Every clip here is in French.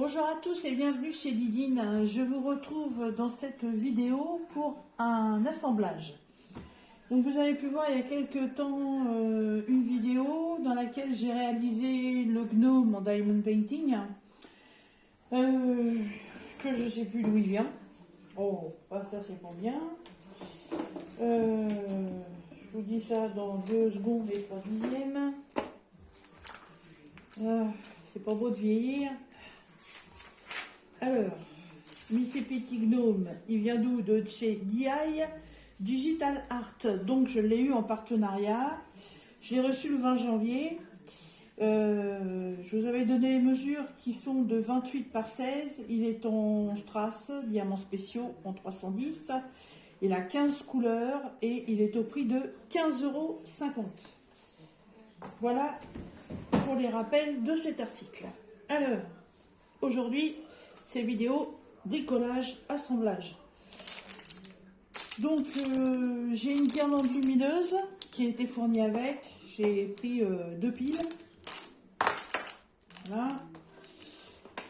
Bonjour à tous et bienvenue chez Didine. Je vous retrouve dans cette vidéo pour un assemblage. Donc vous avez pu voir il y a quelques temps une vidéo dans laquelle j'ai réalisé le gnome en diamond painting que je ne sais plus d'où il vient. Oh, ça c'est pas bien. Je vous dis ça dans 2 secondes et 3 dixièmes. C'est pas beau de vieillir. Alors, ce petit gnome, il vient d'où? De chez DI Digital Art. Donc je l'ai eu en partenariat. Je l'ai reçu le 20 janvier. Je vous avais donné les mesures qui sont de 28 par 16. Il est en strass, diamants spéciaux en 310. Il a 15 couleurs et il est au prix de 15,50 €. Voilà pour les rappels de cet article. Alors, aujourd'hui, c'est vidéo bricolage, assemblage. Donc, j'ai une guirlande lumineuse qui a été fournie avec. J'ai pris 2 piles. Voilà.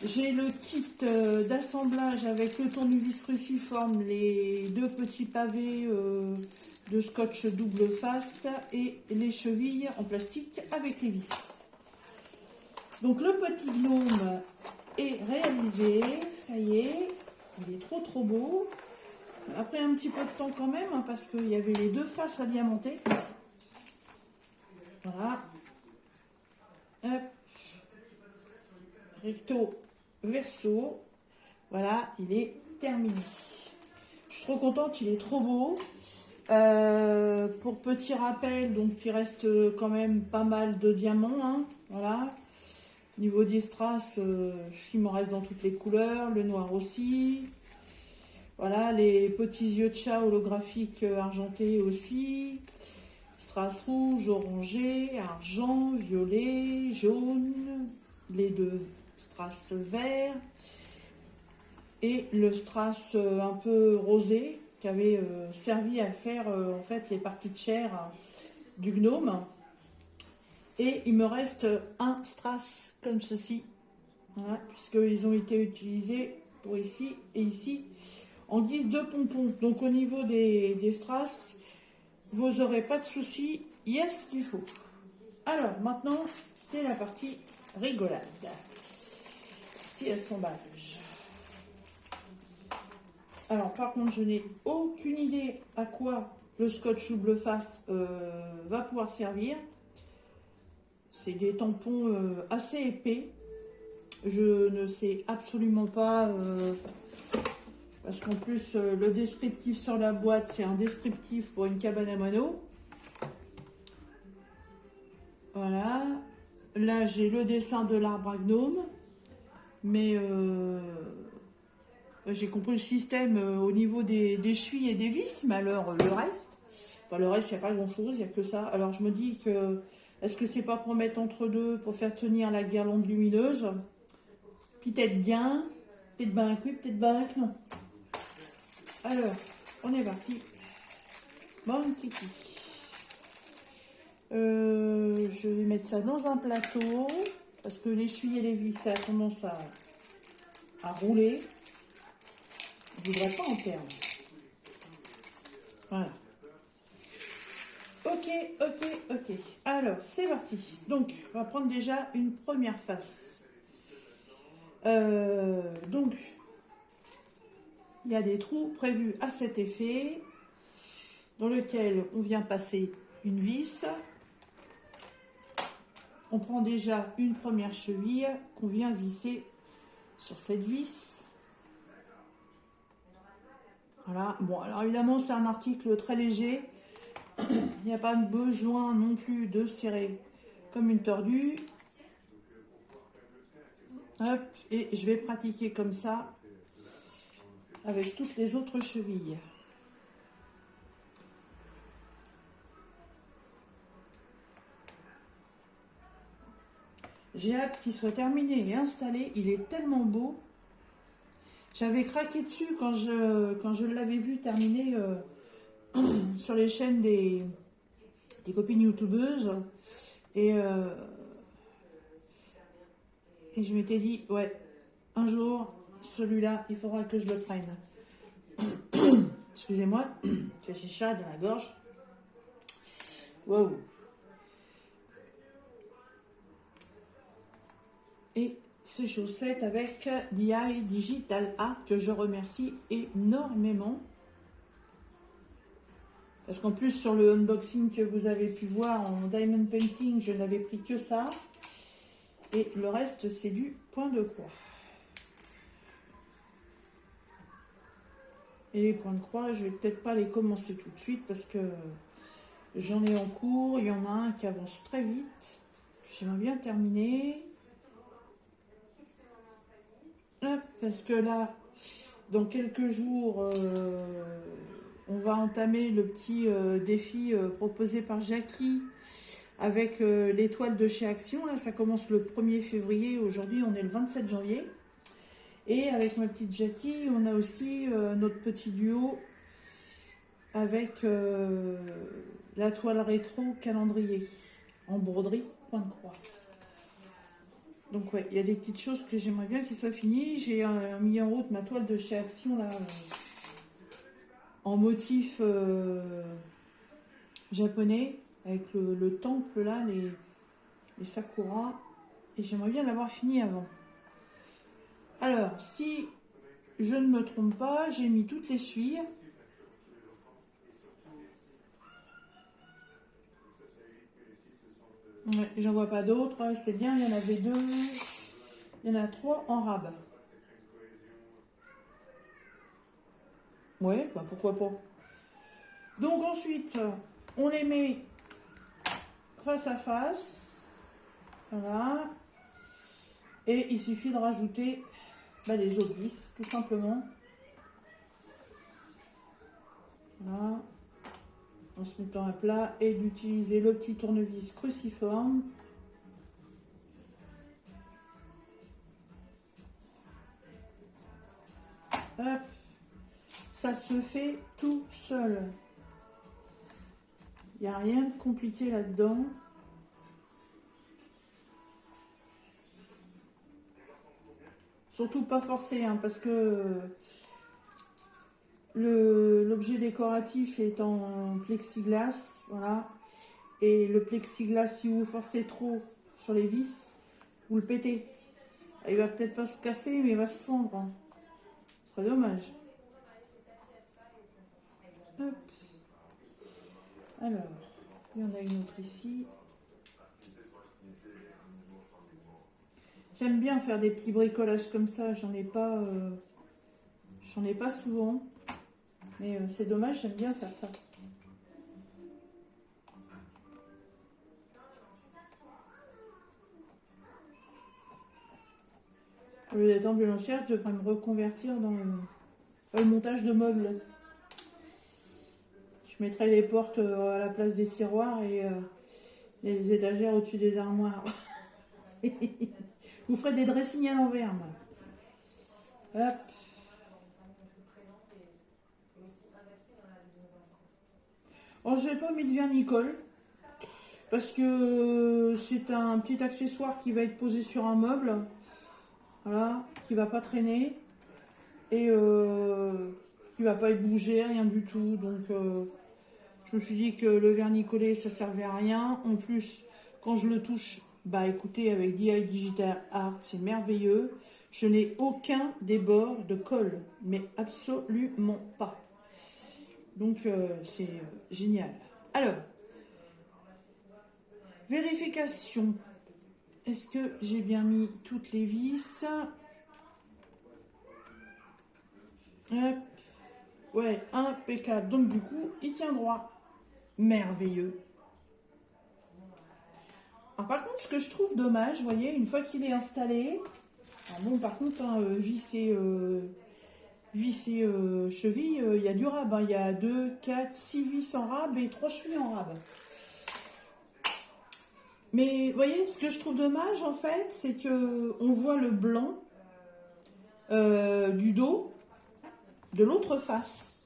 J'ai le kit d'assemblage avec le tournevis cruciforme, les 2 petits pavés de scotch double face et les chevilles en plastique avec les vis. Donc le petit gnome est réalisé, ça y est, il est trop beau. Ça a pris un petit peu de temps quand même hein, parce qu'il y avait les 2 faces à diamanter. Voilà. Hop. Recto, verso. Voilà, il est terminé. Je suis trop contente, il est trop beau. Pour petit rappel, donc il reste quand même pas mal de diamants. Hein, voilà. Niveau des strass, il m'en reste dans toutes les couleurs, le noir aussi. Voilà, les petits yeux de chat holographiques argentés aussi. Strass rouge, orangé, argent, violet, jaune. Les 2 strass verts. Et le strass un peu rosé qui avait servi à faire en fait les parties de chair du gnome. Et il me reste un strass comme ceci, voilà, puisqu'ils ont été utilisés pour ici et ici en guise de pompons. Donc au niveau des strass, vous n'aurez pas de soucis, il y a ce qu'il faut. Alors maintenant, c'est la partie rigolade. Partie assemblage. Alors par contre, je n'ai aucune idée à quoi le scotch double face va pouvoir servir. C'est des tampons assez épais. Je ne sais absolument pas, parce qu'en plus le descriptif sur la boîte, c'est un descriptif pour une cabane à moineaux. Voilà. Là, j'ai le dessin de l'arbre à gnome. Mais j'ai compris le système au niveau des chevilles et des vis. Mais alors, le reste, il n'y a pas grand-chose, il n'y a que ça. Alors, je me dis que est-ce que c'est pas pour mettre entre deux, pour faire tenir la guirlande lumineuse? Peut-être bien, peut-être bien que oui, peut-être bien que non. Alors, on est parti. Bon kiki. Je vais mettre ça dans un plateau, parce que les chevilles et les vis, ça commence à rouler. Je ne voudrais pas en perdre. Voilà. Ok. Alors, c'est parti. Donc, on va prendre déjà une première face. Donc, il y a des trous prévus à cet effet, dans lequel on vient passer une vis. On prend déjà une première cheville qu'on vient visser sur cette vis. Voilà. Bon, alors évidemment, c'est un article très léger. Il n'y a pas besoin non plus de serrer comme une tordue. Hop, et je vais pratiquer comme ça avec toutes les autres chevilles. J'ai hâte qu'il soit terminé et installé. Il est tellement beau. J'avais craqué dessus quand je l'avais vu terminer sur les chaînes des copines youtubeuses. Et je m'étais dit, ouais, un jour, celui-là, il faudra que je le prenne. Excusez-moi, j'ai chicha dans la gorge. Wow. Et ces chaussettes avec DI Digital Art que je remercie énormément. Parce qu'en plus, sur le unboxing que vous avez pu voir en Diamond Painting, je n'avais pris que ça. Et le reste, c'est du point de croix. Et les points de croix, je vais peut-être pas les commencer tout de suite parce que j'en ai en cours. Il y en a un qui avance très vite. J'aimerais bien terminer. Hop, parce que là, dans quelques jours, on va entamer le petit défi proposé par Jackie avec l'étoile de chez Action. Là, ça commence le 1er février. Aujourd'hui, on est le 27 janvier. Et avec ma petite Jackie, on a aussi notre petit duo avec la toile rétro calendrier en broderie, point de croix. Donc ouais, il y a des petites choses que j'aimerais bien qu'ils soient finies. J'ai mis en route ma toile de chez Action là, en motif japonais, avec le temple là, les sakuras. Et j'aimerais bien l'avoir fini avant. Alors, si je ne me trompe pas, j'ai mis toutes les suies. Ouais, j'en vois pas d'autres, c'est bien, il y en avait 2. Il y en a 3 en rab. Ouais, bah pourquoi pas. Donc ensuite, on les met face à face. Voilà. Et il suffit de rajouter les autres vis, tout simplement. Voilà. En se mettant à plat et d'utiliser le petit tournevis cruciforme. Hop. Ça se fait tout seul. Il n'y a rien de compliqué là-dedans. Surtout pas forcé, hein, parce que l'objet décoratif est en plexiglas, voilà. Et le plexiglas, si vous forcez trop sur les vis, vous le pétez. Il va peut-être pas se casser, mais il va se fondre, hein. Ce serait dommage. Hop. Alors, il y en a une autre ici. J'aime bien faire des petits bricolages comme ça, j'en ai pas souvent. Mais c'est dommage, j'aime bien faire ça. Au lieu d'être ambulancière, je devrais me reconvertir dans le montage de meubles. Je mettrai les portes à la place des tiroirs et les étagères au-dessus des armoires. Vous ferez des dressings à l'envers, moi. Hop. Oh, je n'ai pas mis de vernicole parce que c'est un petit accessoire qui va être posé sur un meuble, voilà, qui va pas traîner et qui va pas être bougé, rien du tout. Donc, je me suis dit que le vernicolé, ça servait à rien. En plus, quand je le touche, bah écoutez, avec DI Digital Art, c'est merveilleux. Je n'ai aucun débord de colle, mais absolument pas. Donc, c'est génial. Alors, vérification. Est-ce que j'ai bien mis toutes les vis? Hop. Ouais, impeccable. Donc, du coup, il tient droit. Merveilleux. Alors, par contre, ce que je trouve dommage, vous voyez, une fois qu'il est installé, bon, par contre, hein, vis et chevilles, il y a du rab. Hein, il y a 2, 4, 6 vis en rab et 3 chevilles en rab. Mais vous voyez, ce que je trouve dommage, en fait, c'est que on voit le blanc du dos de l'autre face.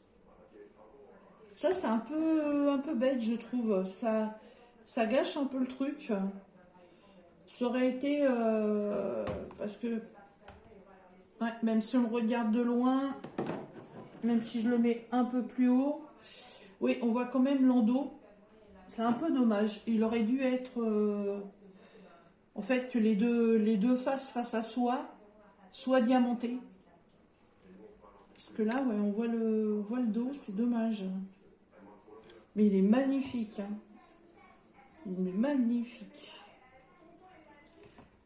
Ça, c'est un peu bête, je trouve. Ça gâche un peu le truc. Ça aurait été... parce que Ouais, même si on le regarde de loin, même si je le mets un peu plus haut, oui, on voit quand même l'endos. C'est un peu dommage. Il aurait dû être, en fait, que les deux faces face à soi soient diamantées. Parce que là, ouais, on voit le dos, c'est dommage. Mais il est magnifique, hein. Il est magnifique.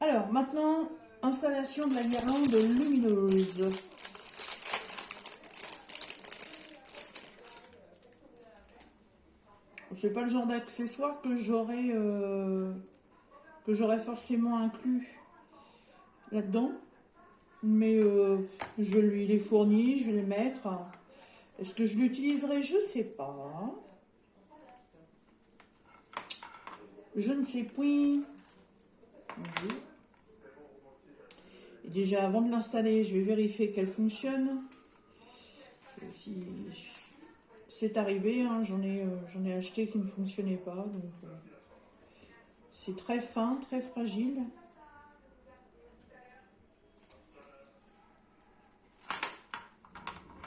Alors, maintenant, installation de la guirlande lumineuse. C'est pas le genre d'accessoire que j'aurais forcément inclus là-dedans. Mais je lui les fournis, je vais les mettre. Est-ce que je l'utiliserai? Je sais pas. Je ne sais point. Bonjour. Et déjà, avant de l'installer, je vais vérifier qu'elle fonctionne. Si c'est arrivé, hein, j'en ai acheté qui ne fonctionnaient pas. Donc, c'est très fin, très fragile.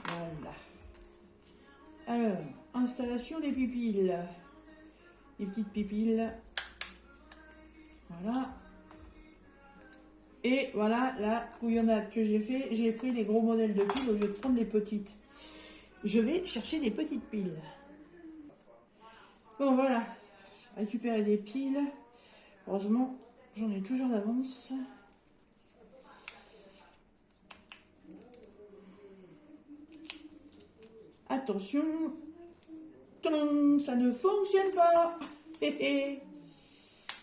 Voilà. Alors, installation des pupilles. Les petites pupilles. Voilà. Et voilà la couillonnade que j'ai fait. J'ai pris les gros modèles de piles au lieu de prendre les petites. Je vais chercher des petites piles. Bon, voilà. Récupérer des piles. Heureusement, j'en ai toujours d'avance. Attention. Tadam, ça ne fonctionne pas.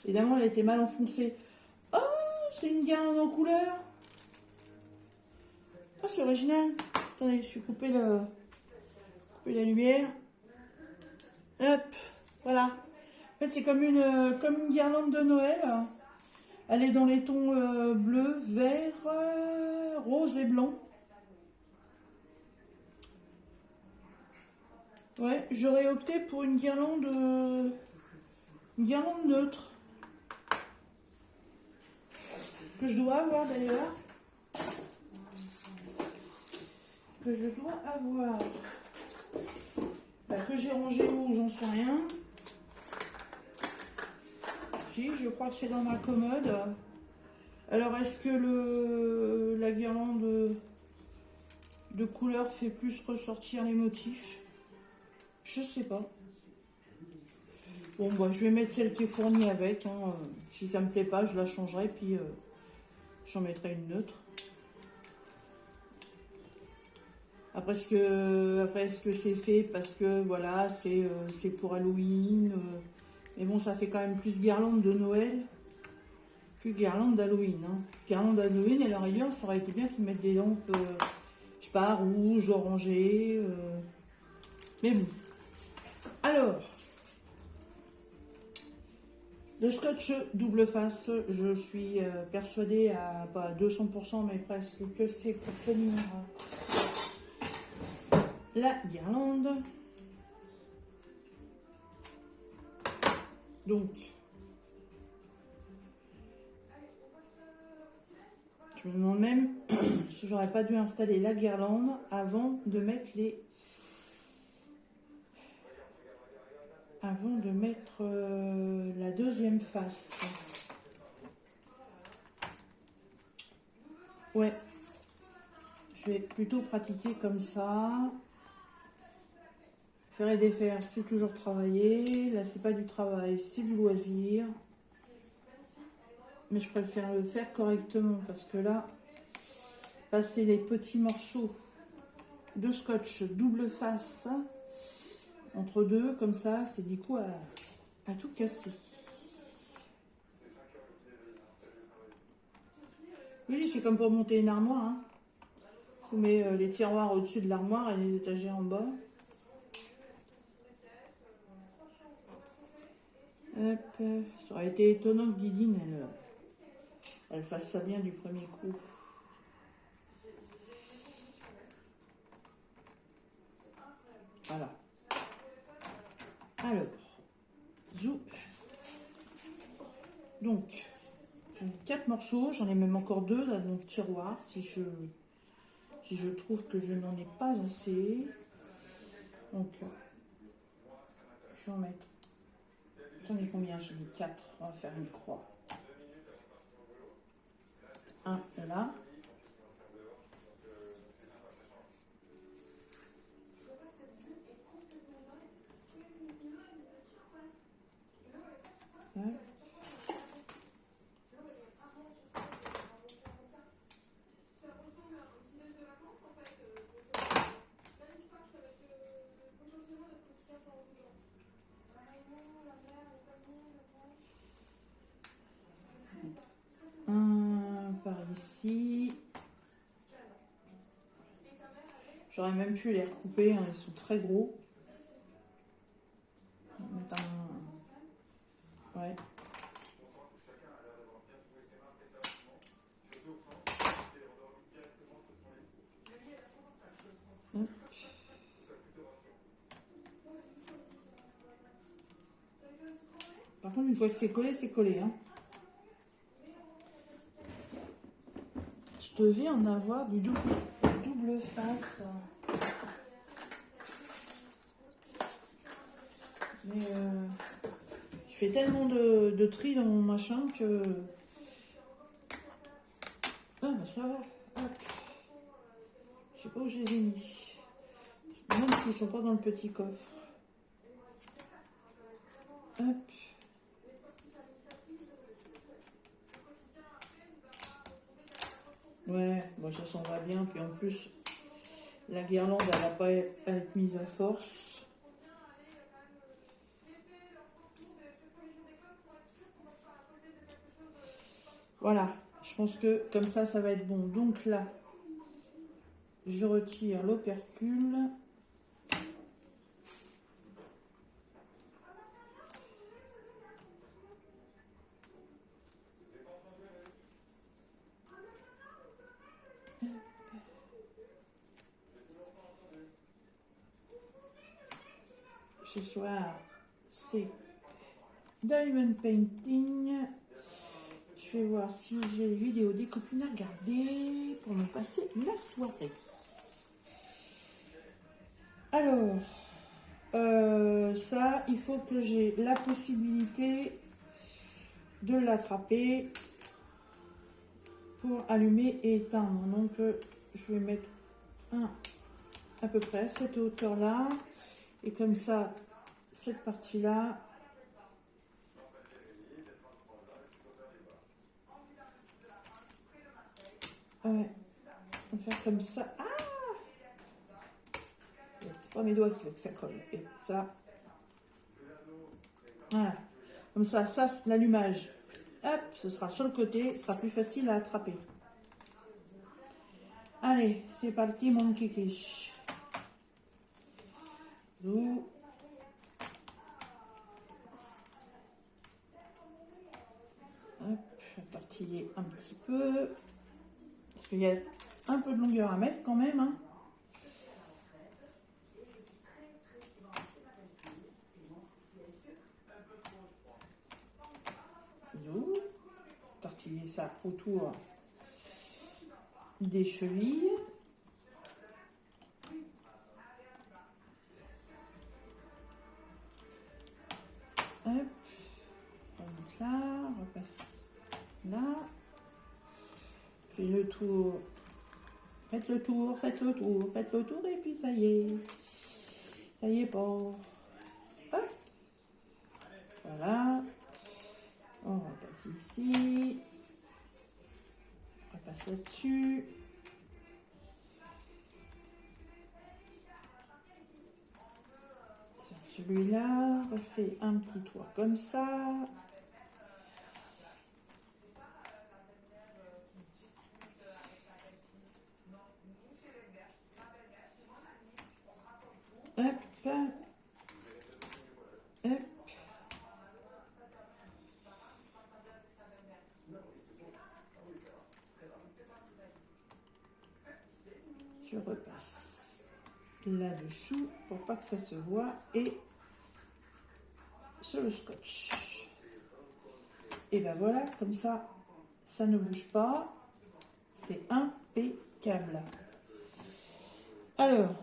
Évidemment, elle était mal enfoncée. Oh, c'est une guirlande en couleur. Oh, c'est original. Attendez, je vais couper la lumière. Hop, voilà. En fait, c'est comme une guirlande de Noël. Elle est dans les tons bleu, vert, rose et blanc. Ouais, j'aurais opté pour une guirlande neutre. Que je dois avoir d'ailleurs. Que je dois avoir. Bah, que j'ai rangé où, j'en sais rien. Si, je crois que c'est dans ma commode. Alors, est-ce que la guirlande de couleur fait plus ressortir les motifs? Je sais pas. Bon, bah, je vais mettre celle qui est fournie avec. Hein. Si ça me plaît pas, je la changerai, puis j'en mettrai une neutre. Après, est-ce que c'est fait parce que, voilà, c'est pour Halloween. Mais bon, ça fait quand même plus guirlande de Noël que guirlande d'Halloween. Hein. Guirlande d'Halloween, et à la rigueur, ça aurait été bien qu'ils mettent des lampes, je sais pas, rouges, orangées. Mais bon. Alors, le scotch double face, je suis persuadée à pas 200%, mais presque, que c'est pour tenir la guirlande. Donc, je me demande même si j'aurais pas dû installer la guirlande avant de mettre la deuxième face. Ouais, je vais plutôt pratiquer comme ça. Faire et défaire, c'est toujours travailler. Là, c'est pas du travail, c'est du loisir. Mais je préfère le faire correctement parce que là, passer les petits morceaux de scotch double face entre deux, comme ça, c'est du coup à tout casser. Oui, c'est comme pour monter une armoire. Hein. On met les tiroirs au-dessus de l'armoire et les étagères en bas. Hop, ça aurait été étonnant que Didine, elle fasse ça bien du premier coup. Voilà. Alors, zou. Donc, j'en ai 4 morceaux, j'en ai même encore 2 là dans le tiroir. Si je si je trouve que je n'en ai pas assez. Donc, je vais en mettre. J'en ai combien? J'en ai 4. On va faire une croix. Un là. Ouais. Un par ici. J'aurais même pu les recouper, hein, ils sont très gros. Mettre un... Ouais. Hop. Par contre, une fois que c'est collé, c'est collé. Hein. Je devais en avoir du double face. Mais je fais tellement de tri dans mon machin que... Ah bah ça va. Hop. Je sais pas où je les ai mis. Même s'ils sont pas dans le petit coffre. Hop. Ouais, bon, ça s'en va bien. Puis en plus, la guirlande, elle va pas être mise à force. Voilà, je pense que comme ça va être bon. Donc là, je retire l'opercule. Ce soir, c'est Diamond Painting. Je vais voir si j'ai les vidéos des copines à regarder pour me passer la soirée. Alors, ça, il faut que j'ai la possibilité de l'attraper pour allumer et éteindre. Donc, je vais mettre un à peu près cette hauteur-là. Et comme ça, cette partie-là, ouais, on va faire comme ça. Ah, c'est pas mes doigts qui veulent que ça colle. Et ça, voilà. Comme ça, c'est l'allumage. Hop, ce sera sur le côté, ce sera plus facile à attraper. Allez, c'est parti mon kiki. Hop, je vais tortiller un petit peu. Parce qu'il y a un peu de longueur à mettre quand même. Hein. Tortiller ça autour des chevilles. Hop, on remonte là, on repasse là. Puis le tour. Faites le tour, faites le tour, faites le tour et puis ça y est. Ça y est pour. Hop. Voilà. On repasse ici. On repasse là-dessus. Sur celui-là, on refait un petit tour comme ça. Hop. Hop. Je repasse là-dessous pour pas que ça se voit et sur le scotch. Et ben voilà, comme ça, ça ne bouge pas. C'est impeccable. Alors,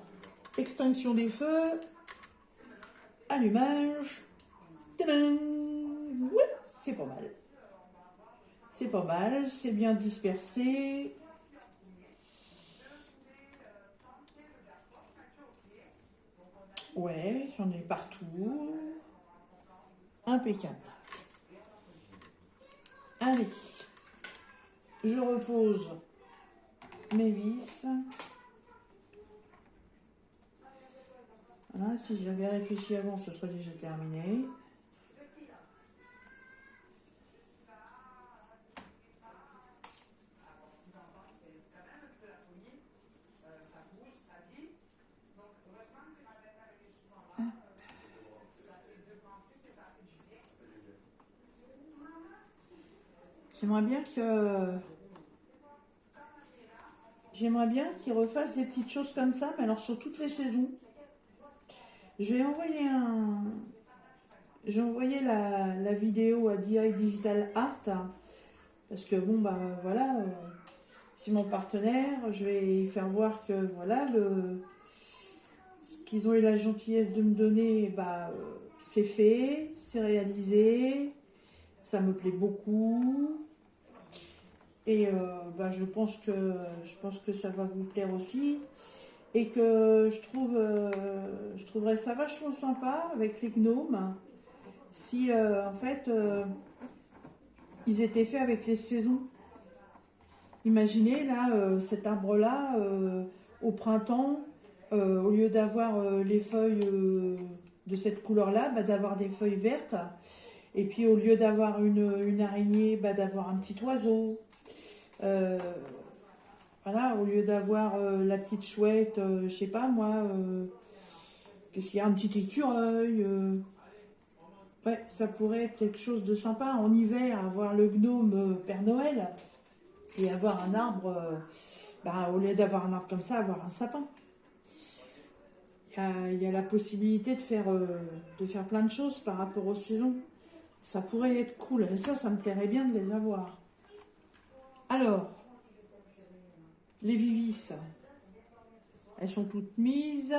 extinction des feux, allumage. Tadam! Ouais, c'est pas mal. C'est pas mal, c'est bien dispersé. Ouais, j'en ai partout. Impeccable. Allez, je repose mes vis. Voilà, si j'avais réfléchi avant, ce serait déjà terminé. J'aimerais bien qu'ils refassent des petites choses comme ça, mais alors sur toutes les saisons. Je vais envoyer J'ai envoyé la vidéo à DI Digital Art, parce que bon bah voilà, c'est mon partenaire, je vais faire voir que voilà ce qu'ils ont eu la gentillesse de me donner, bah c'est fait, c'est réalisé, ça me plaît beaucoup. Et bah, je pense que ça va vous plaire aussi. Et que je trouverais ça vachement sympa avec les gnomes si en fait ils étaient faits avec les saisons. Imaginez là cet arbre-là au printemps, au lieu d'avoir les feuilles de cette couleur-là, bah, d'avoir des feuilles vertes. Et puis au lieu d'avoir une araignée, bah, d'avoir un petit oiseau. Euh, Voilà, au lieu d'avoir la petite chouette, je sais pas moi, qu'est-ce qu'il y a, un petit écureuil. Ouais, ça pourrait être quelque chose de sympa en hiver, avoir le gnome Père Noël et avoir un arbre, bah, au lieu d'avoir un arbre comme ça, avoir un sapin. Il y a la possibilité de faire plein de choses par rapport aux saisons. Ça pourrait être cool, et ça me plairait bien de les avoir. Alors, les vivis. Elles sont toutes mises.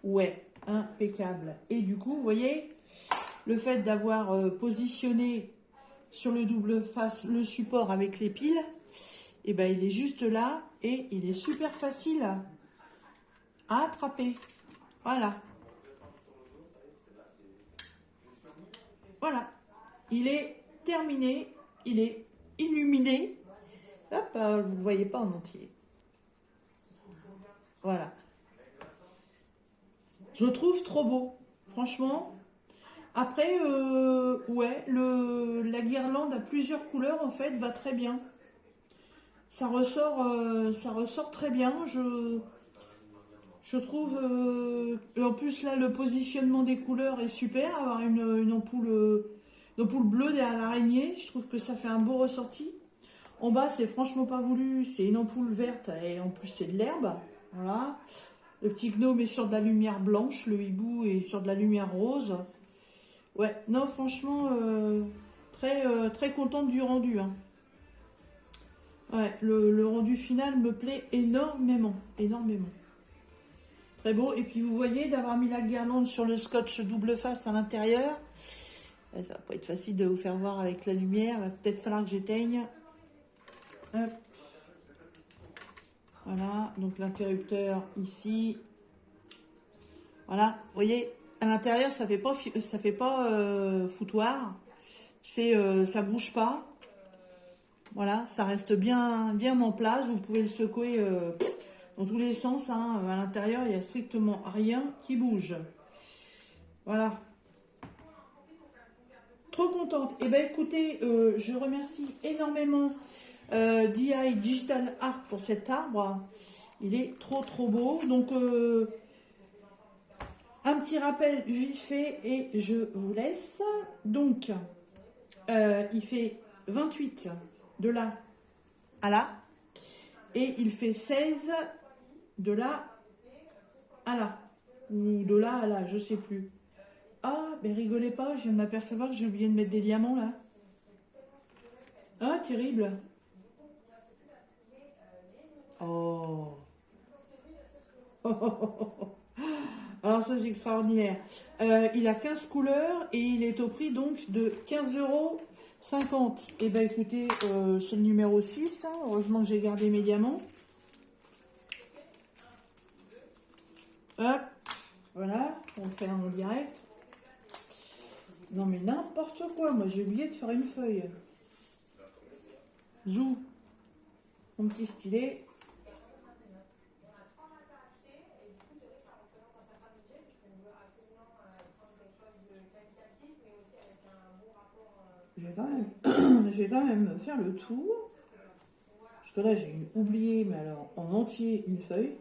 Ouais, impeccable. Et du coup, vous voyez, le fait d'avoir positionné sur le double face le support avec les piles, et ben il est juste là et il est super facile à attraper. Voilà. Voilà. Il est terminé. Il est illuminé. Hop, vous ne le voyez pas en entier. Voilà. Je le trouve trop beau. Franchement. Après, ouais, la guirlande à plusieurs couleurs, en fait, va très bien. Ça ressort très bien. Je trouve, en plus, là, le positionnement des couleurs est super. Avoir une ampoule bleue derrière l'araignée, je trouve que ça fait un beau ressorti. En bas, c'est franchement pas voulu. C'est une ampoule verte et en plus, c'est de l'herbe. Voilà. Le petit gnome est sur de la lumière blanche. Le hibou est sur de la lumière rose. Ouais, non, franchement, très contente du rendu. Hein. Ouais, le rendu final me plaît énormément, énormément. Très beau. Et puis vous voyez, d'avoir mis la guirlande sur le scotch double face à l'intérieur, ça va pas être facile de vous faire voir avec la lumière. Il va peut-être falloir que j'éteigne. Hop. Voilà, donc l'interrupteur ici. Voilà, vous voyez, à l'intérieur, ça fait pas foutoir. Ça bouge pas. Voilà, ça reste bien en place. Vous pouvez le secouer dans tous les sens. Hein. À l'intérieur, il n'y a strictement rien qui bouge. Voilà. Trop contente. Eh bien, écoutez, je remercie énormément DI Digital Art pour cet arbre. Il est trop beau. Donc, un petit rappel vite fait et je vous laisse. Donc, il fait 28 de là à là. Et il fait 16 de là à là. Ou de là à là, je sais plus. Ah, mais rigolez pas, je viens de m'apercevoir que j'ai oublié de mettre des diamants là. Ah, terrible. Oh. Alors ça c'est extraordinaire. Il a 15 couleurs et il est au prix donc de 15,50 €. Et ben écoutez, c'est le numéro 6, hein. Heureusement que j'ai gardé mes diamants. Hop, voilà, on le fait en direct. Non mais n'importe quoi, moi j'ai oublié de faire une feuille. Zou, mon petit stylet. Je vais quand même, je vais quand même faire le tour. Parce que là j'ai oublié, mais alors en entier une feuille.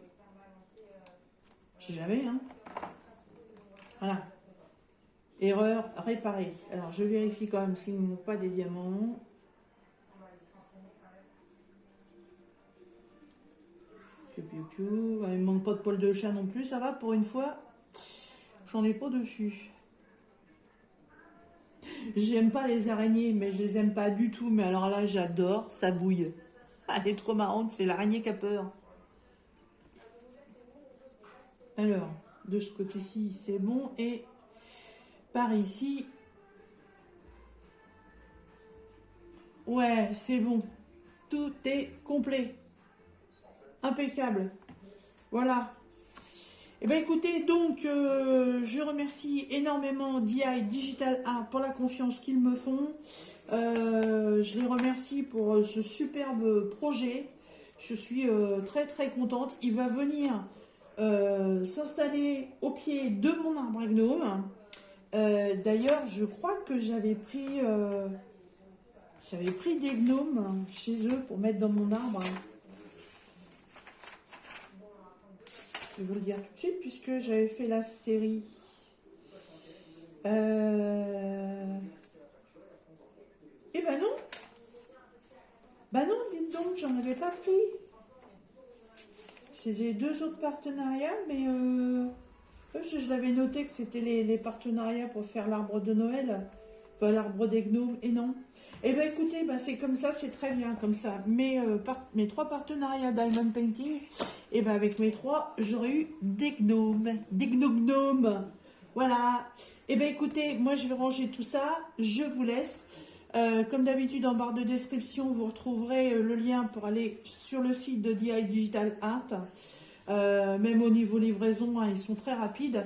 Je sais jamais, hein. Voilà. Erreur réparée. Alors je vérifie quand même s'il ne me manque pas des diamants. Piou, piou, piou. Il ne me manque pas de poil de chat non plus, ça va pour une fois. J'en ai pas dessus. J'aime pas les araignées, mais je les aime pas du tout. Mais alors là, j'adore, ça bouille. Elle est trop marrante, c'est l'araignée qui a peur. Alors, de ce côté-ci, c'est bon. Et par ici, ouais, c'est bon. Tout est complet. Impeccable. Voilà. Eh bien écoutez, donc je remercie énormément DI Digital Art pour la confiance qu'ils me font. Je les remercie pour ce superbe projet. Je suis très très contente. Il va venir s'installer au pied de mon arbre à gnome. D'ailleurs, je crois que j'avais pris des gnomes chez eux pour mettre dans mon arbre. Je vais vous le dire tout de suite puisque j'avais fait la série. Eh ben non. Ben non, dites donc, j'en avais pas pris. C'était 2 autres partenariats, mais parce que je l'avais noté que c'était les partenariats pour faire l'arbre de Noël, pas l'arbre des gnomes, et non. Eh ben écoutez, ben c'est comme ça, c'est très bien comme ça. Mes 3 partenariats Diamond Painting, et ben avec mes 3, j'aurais eu des gnomes, gnomes. Voilà. Eh ben écoutez, moi je vais ranger tout ça, je vous laisse. Comme d'habitude, en barre de description, vous retrouverez le lien pour aller sur le site de DI Digital Art. Même au niveau livraison, hein, ils sont très rapides.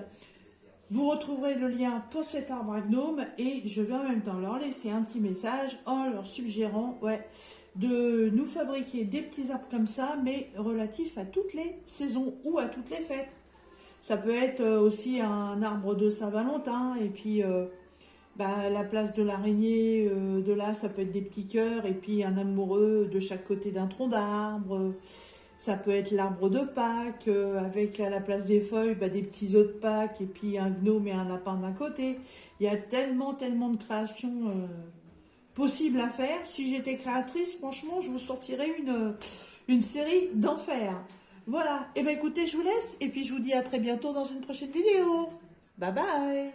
Vous retrouverez le lien pour cet arbre à gnome et je vais en même temps leur laisser un petit message en leur suggérant de nous fabriquer des petits arbres comme ça, mais relatifs à toutes les saisons ou à toutes les fêtes. Ça peut être aussi un arbre de Saint-Valentin et puis la place de l'araignée, de là ça peut être des petits cœurs et puis un amoureux de chaque côté d'un tronc d'arbre. Ça peut être l'arbre de Pâques, avec à la place des feuilles, des petits œufs de Pâques, et puis un gnome et un lapin d'un côté. Il y a tellement de créations possibles à faire. Si j'étais créatrice, franchement, je vous sortirais une série d'enfer. Voilà. Et bien écoutez, je vous laisse, et puis je vous dis à très bientôt dans une prochaine vidéo. Bye bye.